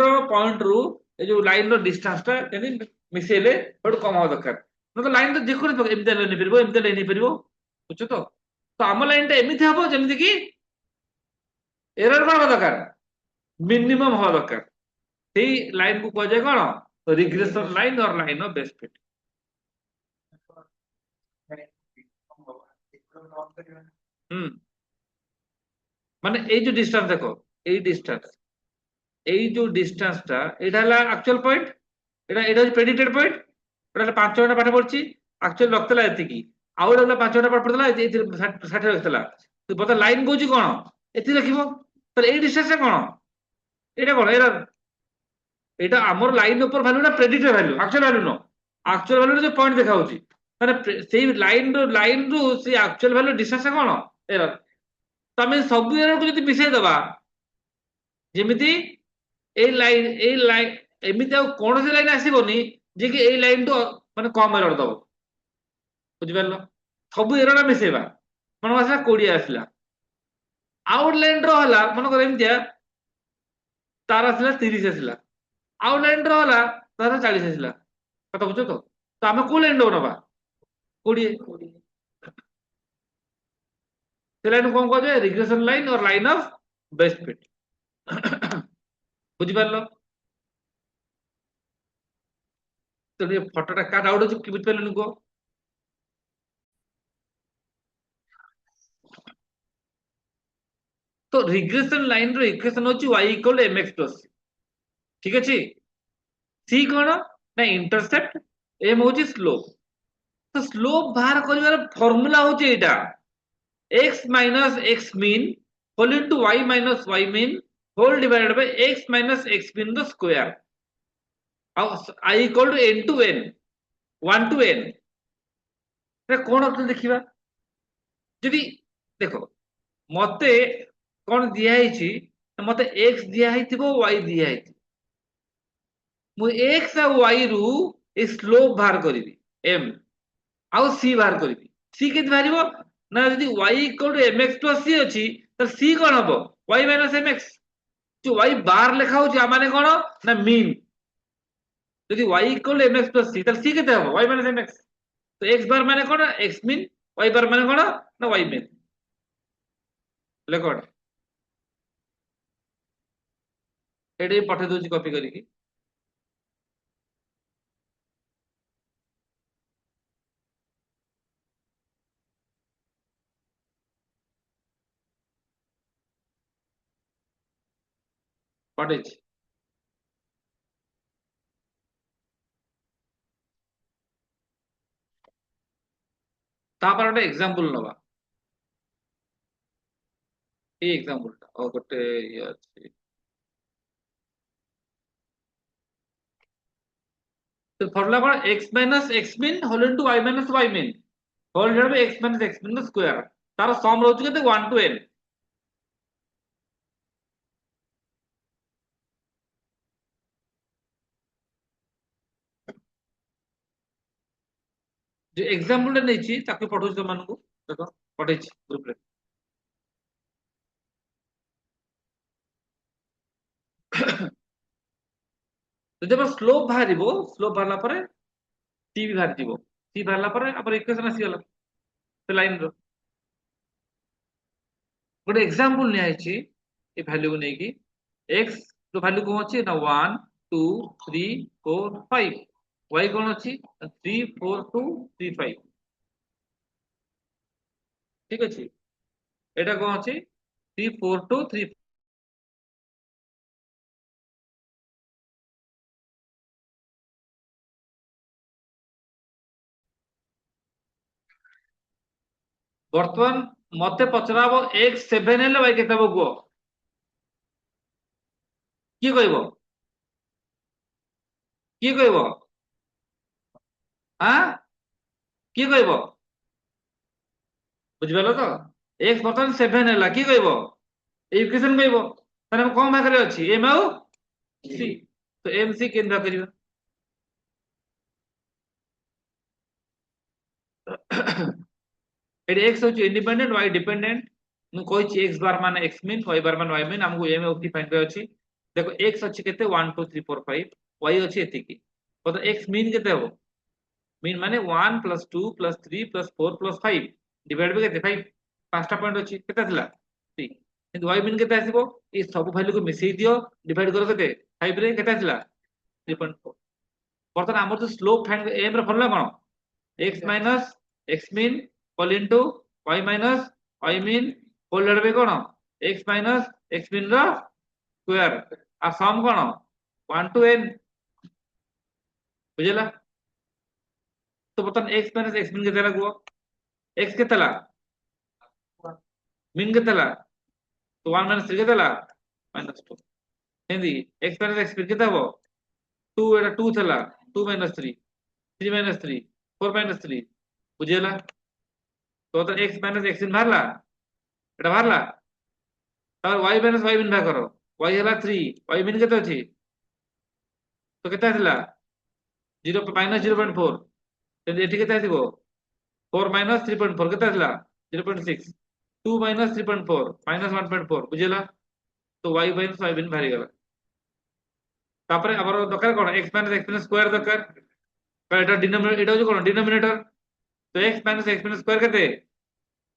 ରୁ ଏ ଯୋଉ ଲାଇନ ର ଡିଷ୍ଟାନ୍ସ ଟା ଯେମିତି ମିଶେଇଲେ ଗୋଟେ କମ ହବା ଦରକାର ନହେଲେ ଲାଇନ ତ ଯେକୌଣସି ଏମିତି ଲାଇନ ହେଇପାରିବ ଏମିତି ଲାଇନ ହେଇପାରିବ ବୁଝୁଛ ତ ଆମ ଲାଇନ ଟା ଏମିତି ହବ ଯେମିତି କି ଏରର କଣ ହବା ଦରକାର ମିନିମମ ହବା ଦରକାର ସେଇ ଲାଇନ କୁ କୁହାଯାଏ କଣ regression line or line of best fit ହୁଁ ମାନେ ଏଇ ଯୋଉ ଡିଷ୍ଟାନ୍ସ ଦେଖ ଏଇ ଡିଷ୍ଟାନ୍ସ ଏଇ ଯୋଉ ଡିଷ୍ଟାନ୍ସ ଟା ଏଇଟା ହେଲା ଆକ୍ଚୁଆଲ ପଏଣ୍ଟ ଏଇଟା ହଉଛି ପ୍ରେଡିକ୍ଟେଡ ପଏଣ୍ଟ ଏଇଟା 5 ଘଣ୍ଟା ପାଠ ପଢିଛି ଆକ୍ଚୁଆଲି ରଖିଥିଲା ଏତିକି ଆଉ ଗୋଟେ ପିଲା 5 ଘଣ୍ଟା ପାଠ ପଢିଥିଲା ଏଇଥିରେ 60 ରଖିଥିଲା ବୋଧେ ଲାଇନ କହୁଛି କଣ ଏତିକି ରଖିବ ତାହେଲେ ଏଇ ଡିଷ୍ଟାନ୍ସ ଟା କଣ ଏଇଟା କଣ ଏରର এটা আমার লাইন উপর ভ্যালুটা প্রেডিক্টেড ভ্যালু আক্চুয়াল ভ্যালু নয় আক্চুয়াল ভ্যালু যে পয়েন্ট দেখা হচ্ছে মানে সেই লাইন রু সেই আক্চুয়াল ভ্যালু ডিস্টেন্স কোন এরর তুমি সবু এরর যদি মিশাই দেবা যেମିତି এই লাইন এମିତି ଆଉ କୌଣସି ଲାଇନ ଆସିବନି ଯେ କି ଏଇ ଲାଇନ ଟୁ ମାନେ କମ ଏରର ଦବ ବୁଝିପାରିଲ ସବୁ ଏରର ମିଶେଇବା ମନେ ଆସିଲା 20 ଆସିଲା ଆଉ ଗୋଟେ ଲାଇନ ର ହେଲା ମନେକର ଏମିତିଆ ତାର ଆସିଲା 30 ଆସିଲା ଆଉ ଲାଇନ ର ହେଲା ତାର 40 ଆସିଲା କଥା ବୁଝୁଛ ତ ଆମେ କୋଉ ଲାଇନ ନବା 20 ସେ ଲାଇନ କଣ କୁହାଯାଏ regression line or line of best fit ବୁଝିପାରିଲ ତ ଟିକେ ଫଟୋଟା କାଟ ଆଉଟ ଅଛି କି ବୁଝିପାରିଲନି କୁହ ତ ରିଗ୍ରେସନ ଲାଇନ ର ଇକ୍ୱେସନ ହଉଛି y equal to mx plus ଠିକ ଅଛି c କଣ ନା ଇଣ୍ଟରସେପ୍ଟ m ହଉଛି ସ୍ଲୋପ ତ ସ୍ଲୋପ ବାହାର କରିବାର ଫର୍ମୁଲା ହଉଛି ଏଇଟା x minus x mean whole into y minus y mean whole divided by x minus x mean the square ଆଉ I equal to n to n 1 to n এটা কোন অর্থ ଦେଖିବା ଯଦି ଦେଖ ମତେ କଣ ଦିଆ ହେଇଛି ମତେ x ଦିଆ ହେଇଥିବ y ଦିଆ ହେଇଥିବ ମୁଁ x ଆଉ y ରୁ ଏ ସ୍ଲୋପ ବାହାର କରିବି m ଆଉ c ବାହାର କରିବି c କେତେ ବାହାରିବ ନା ଯଦି y equal to mx plus c ଅଛି ତାହେଲେ c କଣ ହବ y minus mx ଯୋଉ y ବାର ଲେଖା ହଉଛି ମାନେ କଣ ନା ମିନ୍ ଯଦି y equal to mx plus c ତାହେଲେ c କେତେ ହବ y minus mx ତ x ବାର ମାନେ କଣ x ମିନ୍ y ବାର ମାନେ କଣ ନା y ମିନ୍ ହେଲେ କଣ ଏଇଟା ବି ପଠେଇ ଦଉଛି କପି କରିକି ପଠେଇଛି तापर गोटे एग्जांपल नबा ए एग्जांपल टा गोटे ये अछि तो फॉर्मूला कोन x minus x min whole into y minus y min whole divide by x minus x min square तार सम रहउछ केते 1 टू n जो एग्जांपल टा नै छी ताकि पढौ छ मानकु देखो पढै छी ग्रुप रे तो जब स्लोप बाहरिला पर t भी बाहर जीवो t बाहरला पर अपन इक्वेशन आसी गला से लाइन रो गोटे एग्जांपल नै आइछि ए वैल्यू को नै कि x रो वैल्यू को अछि ना 1 2 3 4 5 y कोन अछि 3 4 2 3 5 ठीक अछि एटा कोन अछि 3 4 2 3 वर्तमान मते पचराबो x 7 हेले y केते हबो की कहबो की कहबो हां की कहबो बुझिबलो तो x वर्तमान 7 हेला की कहबो इक्वेशन कहबो तने कोन भाग रे अछि m आउ c तो m c केन भाग करियो एडी x होची इंडिपेंडेंट y डिपेंडेंट मु कहै छी x बार माने x min y बार माने y min हमको m ऑफ टी फाइंड करे अछि देखो x अछि केते 1 2 3 4 5 y अछि एति की तो x min केते हो min माने 1 plus 2 plus 3 plus 4 plus 5 divide by केते 5 पांचटा पॉइंट अछि केते थिला 3 किंतु y min केते आसीबो ई सब वैल्यू को मिसई दियो डिवाइड करो केते 5 रे केते थिला 3.4 बर्तन हमर जो स्लोप फाइंड m रे फॉर्मूला कोन x minus x min whole into y minus y min whole divided by कोन x minus x min रो स्क्वायर आ सम कोन 1 to n बुझला तो बर्तन x minus x min केते लागो x केते ला min केते ला तो 1 minus 3 केते ला -2 Hindi x minus x min केते हबो 2 एटा 2 थला 2 minus 3 3 minus 3 4 minus 3 बुझेला तो x minus x min बाहरला एटा बाहरला तार y minus y min भाग करो y हला 3 y min केते अछि तो केते थिला 0 minus 0.4 ते एठी केते आसीबो 4 minus 3.4 केते थिला 0.6 2 minus 3.4 minus 1.4 बुझेला तो y minus y min बाहरी गला तापर हमर दरकार कोन x minus x min square दरकार तो एटा डिनोमिनेटर एटा जो कोन डिनोमिनेटर तो x minus x min square केते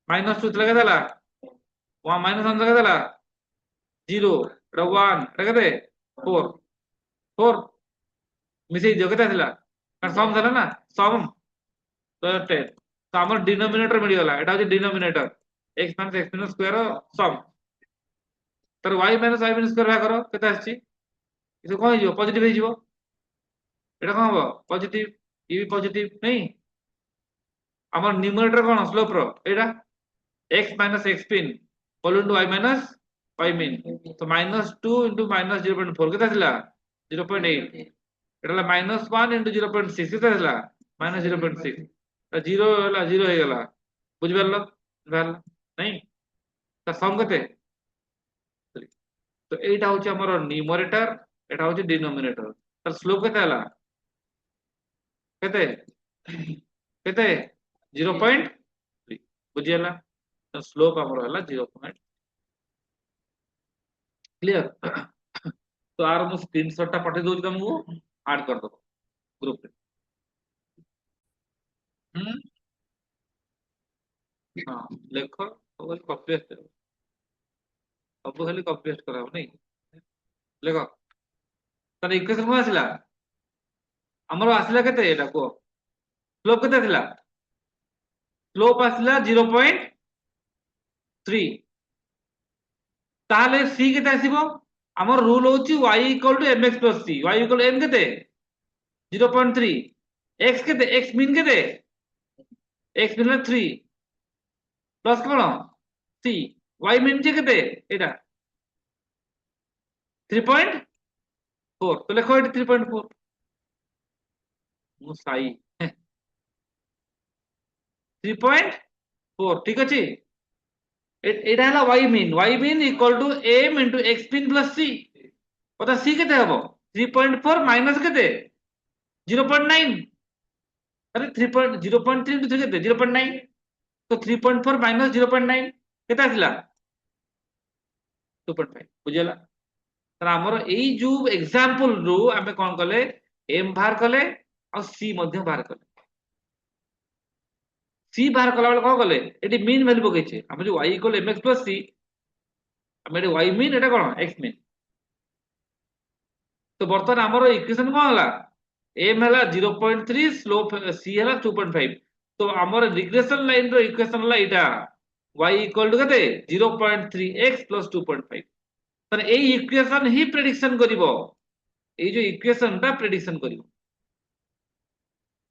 -2 लगा देला 1 minus 1 लगा देला 0 एटा 1 एटा केते 4 4 मिसई दियो केते थिला कारण सम देला ना सम तो 10 तो हमर डिनोमिनेटर मिल गला एटा जे denominator x minus x min square sum तर y minus y min square भा करो केते आछि इसे कोन हिजो पॉजिटिव हिजो एटा कोन हो पॉजिटिव ई भी पॉजिटिव नहीं हमर न्यूमरेटर कोन स्लोप रो एटा x minus x min whole into y minus y min तो -2 into -0.4 केते थिला 0.8 एटा ला -1 into 0.6 केते थिला -0.6 तो 0 हला 0 हे गला बुझि परलो भल नहीं तो सम केते तो एटा होची हमर न्यूमरेटर एटा होची डिनोमिनेटर तो स्लोप केते हला केते केते 0.3 बुझियला तो स्लोप हमर हला 0. क्लियर तो आर मु स्क्रीनशॉट टा पठे दोछ तुमको ऐड कर दो ग्रुप पे हम हां लिखो तो कॉपी पेस्ट सब खाली कॉपी पेस्ट कराओ नहीं लिखो तर इक्वेशन को आसिला हमर आसिला केते एटा को स्लोप केते थिला स्लोप आसिला 0.3 ताले c केते आसीबो हमर रूल होची y equal to mx plus c y equal m केते 0.3 x केते x min केते x ମିନ୍ 3 ପ୍ଲସ୍ କଣ c y ମିନ୍ ଯେ କେତେ ଏଇଟା 3.4 ତ ଲେଖ ଏଠି 3.4 ମୁଁ ସାଇ 3.4 ঠিক ଅଛି এটা ହେଲା y mean equal to m into x mean plus c কথা c কেতে হবো 3.4 minus কেতে 0.9 अरे 0.3 into 3 केते 0.9 तो 3.4 minus 0.9 केते आसिला 2.5 बुझिला तर हमर एई जो एग्जांपल रो आमे कोन कले m बाहर कले और c मध्य बाहर कले c बाहर कला बेले कोन कले एटी मीन वैल्यू पकेछे हम जो y equal mx plus c हम एटी y मीन एटा कोन x मीन तो बर्तमान हमर इक्वेशन कोन हला m हला 0.3 स्लोप c हला 2.5 तो हमर रिग्रेशन लाइन रो इक्वेशन हला एटा y इक्वल टू कते 0.3x plus 2.5 तर एई इक्वेशन ही प्रेडिक्शन करिवो एई जो इक्वेशन ता प्रेडिक्शन करिवो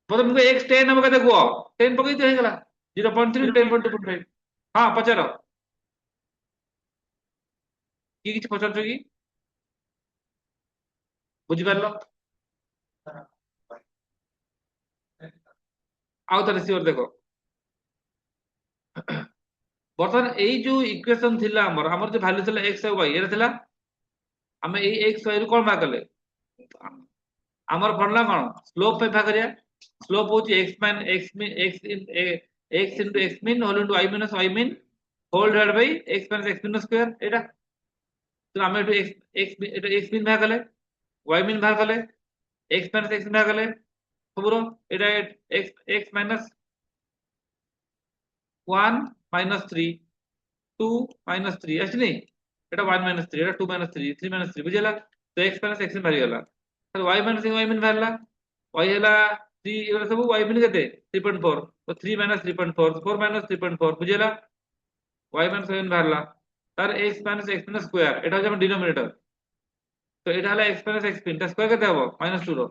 प्रथम को x 10 हम कते को 10 पकई तो हे गला 0.3 10.2.5 हां पचारो की किछ पचार की बुझी पारलो आउ तारे सियोर देखो बर्तमान एई जो इक्वेशन थिला हमर जो वैल्यू थिला x और y एरा थिला हमें एई x y रू कोन भाग करले हमर फॉर्मूला कोन स्लोप पे भाग करिया स्लोप होची x मान x mean x into x mean whole into y minus y mean whole divide by x minus x mean square एटा तो हमें एटू x एटा x मीन भाग करले y मीन भाग करले x minus x भाग करले सबरो एटा x minus 1 minus 3 2 minus 3 আসনি এটা 1 minus 3 এটা 2 minus 3 3 minus 3 বুঝিলা তো x minus x ভারি গলা তাহলে y minus y মিন ভারলা y হলা 3 এগুলা सब y মিন কেতে 3.4 তো 3 minus 3.4 4 minus 3.4 বুঝিলা y minus y মিন ভারলা তার x minus x মিন স্কয়ার এটা হচ্ছে আমার ডিনোমিনেটর তো এটা হলা x minus x মিন তা স্কয়ার কেতে হবে -2 র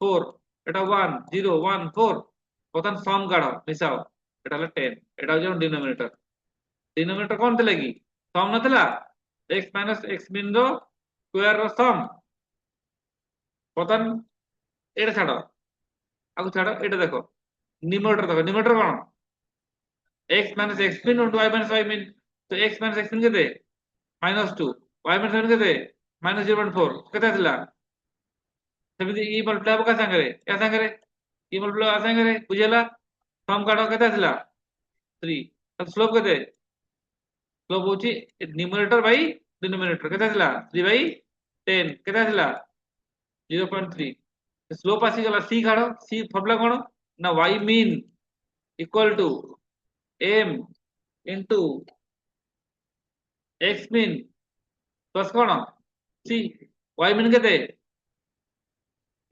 4 এটা 1 0 1 4 প্রথম সম কাঢ় মিশাও এটা হলো 10 এটা হচ্ছে ডিনোমিনেটর ডিনোমিনেটর কোন ଥିଲା কি সম নଥିଲା x minus x min ର স্কয়ার ର সম প্রথম এটা ছাড়ো আগু ছাড়ো এটা দেখো নিউমারেটর কোন x minus x min into y minus y min তো x minus x min কেতে -2 y minus y min কেতে -0.4 কেতে ଥିଲା ସେମିତି ଇ ମଲ୍ଟିପ୍ଲାଏ ହବ କା ସାଙ୍ଗରେ ୟା ସାଙ୍ଗରେ ଇ ମଲ୍ଟିପ୍ଲାଏ ଆ ସାଙ୍ଗରେ ବୁଝିଲା ସମ କାଢ କେତେ ଥିଲା 3 ତ ସ୍ଲୋପ କେତେ स्लोप होची न्यूमरेटर बाय डिनोमिनेटर केता थिला 3 बाय 10 केता थिला 0.3 स्लोप आसी गला c काढो c फॉर्मूला कोन ना y mean equal to m into x mean plus कोन c y मीन केते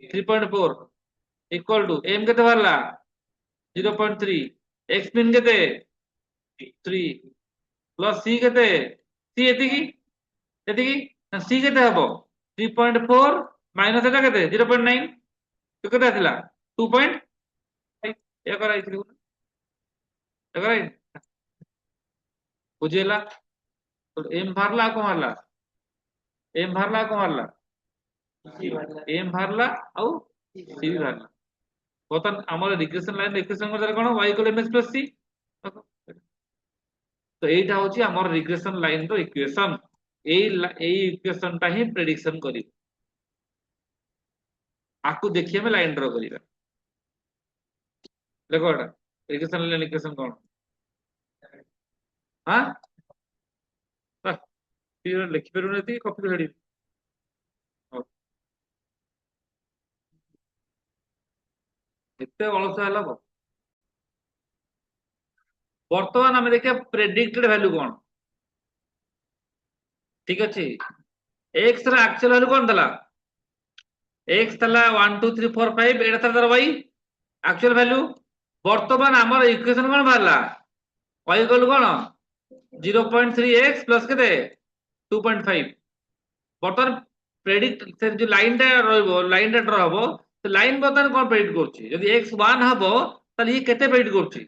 3.4 इक्वल टू m केते भरला 0.3 x मीन केते 3 प्लस c केते c एतिकी c केते हबो 3.4 माइनस एटा केते 0.9 तो केते आथिला 2.5 या कराई थिलु या कराई बुझेला तो m भरला को मारला m भरला को मारला m भरला औ c भी भरला बतन हमर रिग्रेशन लाइन इक्वेशन मधे कोन y mx plus c तो एटा होची हमर रिग्रेशन लाइन रो इक्वेशन एई इक्वेशन ता ही प्रेडिक्शन करी आकु देखिए में लाइन ड्रा करिबा देखो एटा रिग्रेशन लाइन इक्वेशन कोन हां फिर लिखि परु नथि कॉपी हेडी एते अलस हला बर्तमान आम देखिए प्रेडिक्टेड वैल्यू कौन ठीक अच्छे एक्स एक्चुअल वैल्यू कौन था एक्स था 1 2 3 4 5 एटा था वाई एक्चुअल वैल्यू बर्तमान आमर इक्वेशन कौन बाहरला वाई इक्वल कौन 0.3x प्लस के 2.5 बर्तमान प्रेडिक्ट से जो लाइन टा रहबो लाइन ड्रा हबो तो लाइन बर्तमान कौन प्रेडिक्ट करछि यदि x 1 हबो तले ये केते प्रेडिक्ट करछि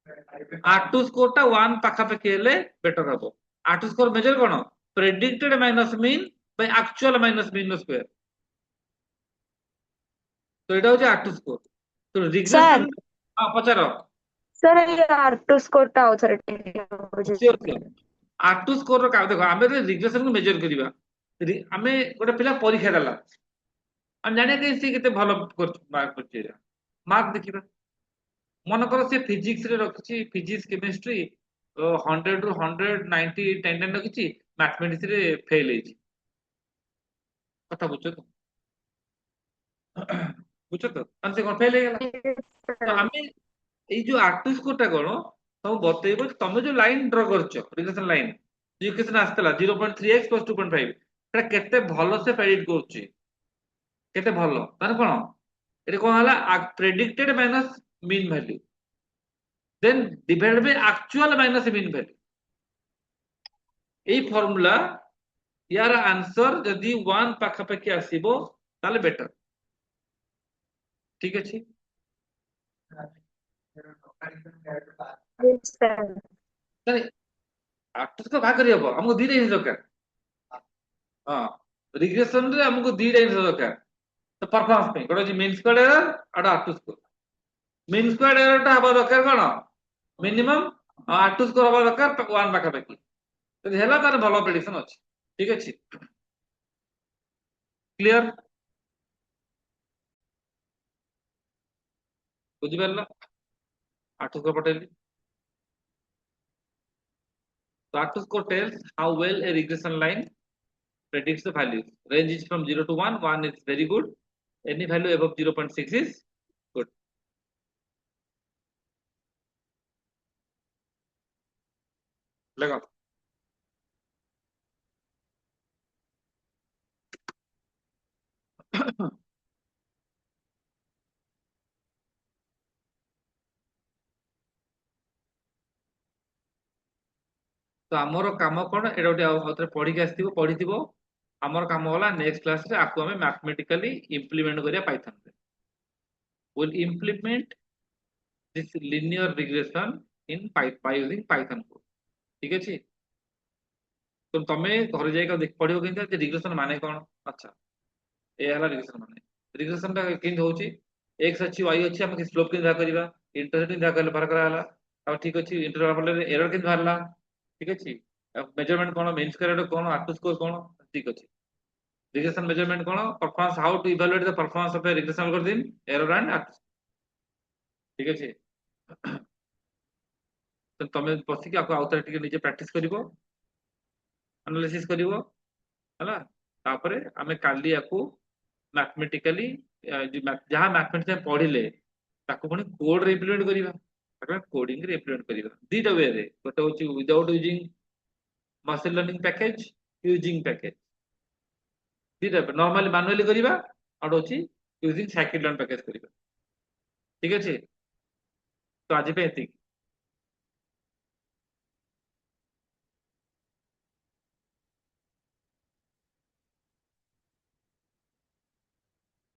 R2 स्कोर टा 1 पाखापाखि हेले बेटर हबो। R2 स्कोर मेजर कोन predicted minus mean by actual minus mean square. तो एटा होचे R2 स्कोर। तो ସାର୍ रिग्रेशन हां पचारो। ସାର୍ ଏଇ R2 ସ୍କୋର ଟା ଆଉ ଥରେ ଟିକେ ସିଓର ବୁଝେଇବେ। ସିଓର। R2 स्कोर रो का देखो आमे रिग्रेशन को मेजर करिवा। आमे गोटे पिला परीक्षा देला हम जाने के से केते भलो मार्क करछि मार्क देखिबा मन करो से फिजिक्स रे रखछि फिजिक्स केमिस्ट्री 100 रु 100 90 10 10 रखछि मैथमेटिक्स रे फेल हेछि कथा बुझছো तो बुझছো तो हम से कोन फेल हे गेला तो आमे एई जो आर्टिस्ट कोटा कोन तम बतेइबो तमे जो लाइन ड्रा करछो रिलेशन लाइन इक्वेशन आस्तला 0.3x + 2.5 एटा केते भलो से प्रेडिक्ट करछि केते भलो माने कोन एटा कोन हला predicted minus mean value then divided by actual minus mean value এই ফর্মুলা यार आंसर जदि 1 पाखापाखि आसीबो ताले बेटर ठीक अछि Yes, sir. ताले आठ को भाग करि हबो हमको दी रेंज दरकार हां रिग्रेशन रे हमको दी रेंज दरकार तो परफॉर्मेंस पे गोटे मीन स्क्वायर एरर आटा आठ स्कोर मीन स्क्वायर एरर टा हबो दरकार कोन मिनिमम आठ स्कोर हबो दरकार 1 पाखापाखि तो हेला तार भलो प्रेडिक्शन अछि ठीक अछि क्लियर बुझि परला आठ स्कोर पटेली so आठ score tells how well a regression line predicts the values. Range is from 0 to 1. 1 is very good. Any value above 0.6 is good. लगा तो आमर काम कौन एटा गोटे आउथरे पढ़ी के आस्थिबो पढ़िथिबो आमर काम होला नेक्स्ट क्लास रे आकु हमें मैथमेटिकली इंप्लीमेंट करिया पाइथन रे will implement this linear regression in by using python code ठीक अछि तो तमे घर जाय के देख पढ़ियो केनते रिग्रेशन माने कोन अच्छा ए हला रिग्रेशन टा केन होची x अछि y अछि हम के स्लोप के धा करबा इंटरसेप्ट धा करले बार करा हला अब ठीक अछि इंटरवल रे एरर के धारला ठीक अछि मेजरमेंट कोन मीन स्क्वायर कोन आर्टू स्कोर कोन ठीक अछि रिग्रेशन मेजरमेंट कोन performance how to evaluate the performance of a regression algorithm error and ठीक अछि तो तमे बसी के आको आउतर टिके नीचे प्रैक्टिस करिवो एनालिसिस करिवो हला तापरे हमें काली आको मैथमेटिकली जहां मैथमेटिक्स पढ़िले ताको पुनी कोड रे इम्प्लीमेंट करिवा ताको कोडिंग रे इम्प्लीमेंट करिवा दीटा वे रे गोटे होची without using machine learning package using package दीटा नॉर्मली मैनुअली करिवा और होची यूजिंग साइकिल लर्न पैकेज करिवा ठीक अछि तो आज पे एतिक